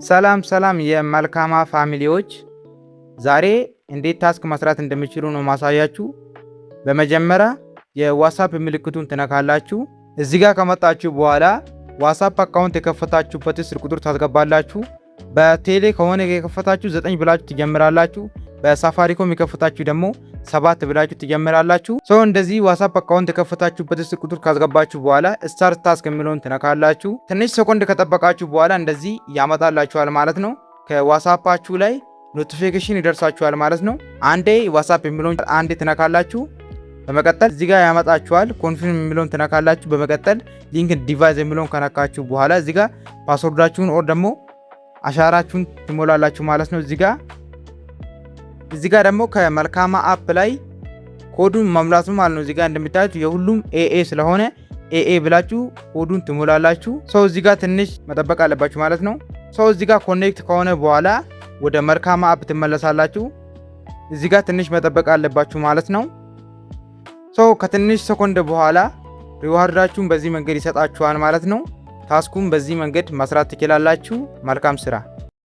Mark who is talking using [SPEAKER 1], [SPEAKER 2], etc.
[SPEAKER 1] ሰላም የመልካማ ፋሚሊዎች፣ ዛሬ እንዴት ታስክ መስራት እንደምትችሉ ነው ማሳያችሁ። በመጀመሪያ የዋትስአፕ ምልክቱን ትነካላችሁ። እዚህ ጋር ከመጣችሁ በኋላ ዋትስአፕ አካውንት የከፈታችሁበት ስልክ ቁጥር ታስገባላችሁ። በቴሌ ከሆነ የከፈታችሁ 9 ብላችሁ ትጀምራላችሁ። በሳፋሪኮም የከፈታችሁ ደግሞ 7 ብላችሁ ትጀምራላችሁ። እንደዚህ ዋትስአፕ አካውንት የከፈታችሁበት ስልክ ቁጥር ካስገባችሁ በኋላ ስታርት ታስክ የሚለውን ትነካላችሁ። ትንሽ ሰኮንድ ከጠበቃችሁ በኋላ እንደዚህ ያመጣላችኋል ማለት ነው። ከዋትስአፓችሁ ላይ ኖቲፊኬሽን ይደርሳችኋል ማለት ነው። አንዴ ዋትስአፕ የሚለውን አንዴ ትነካላችሁ። በመቀጠል እዚህ ጋር ያመጣችኋል። ኮንፊርም የሚለውን ትነካላችሁ። በመቀጠል ሊንክ ዲቫይስ የሚለውን ከነካችሁ በኋላ እዚህ ጋር ፓስወርዳችሁን ኦር ደግሞ አሻራችሁን ትሞላላችሁ ማለት ነው። እዚህ ጋር ደግሞ ከመልካማ አፕ ላይ ኮዱን መሙላቱ ማለት ነው። እዚህ ጋር እንደምታዩት የሁሉም ኤኤ ስለሆነ ኤኤ ብላችሁ ኮዱን ትሞላላችሁ። እዚህ ጋር ትንሽ መጠበቅ አለባችሁ ማለት ነው። እዚህ ጋር ኮኔክት ከሆነ በኋላ ወደ መልካማ አፕ ትመለሳላችሁ። እዚህ ጋር ትንሽ መጠበቅ አለባችሁ ማለት ነው። ከትንሽ ሰኮንድ በኋላ ሪዋርዳችሁን በዚህ መንገድ ይሰጣችኋል ማለት ነው። ታስኩን በዚህ መንገድ መስራት ትችላላችሁ። መልካም ስራ።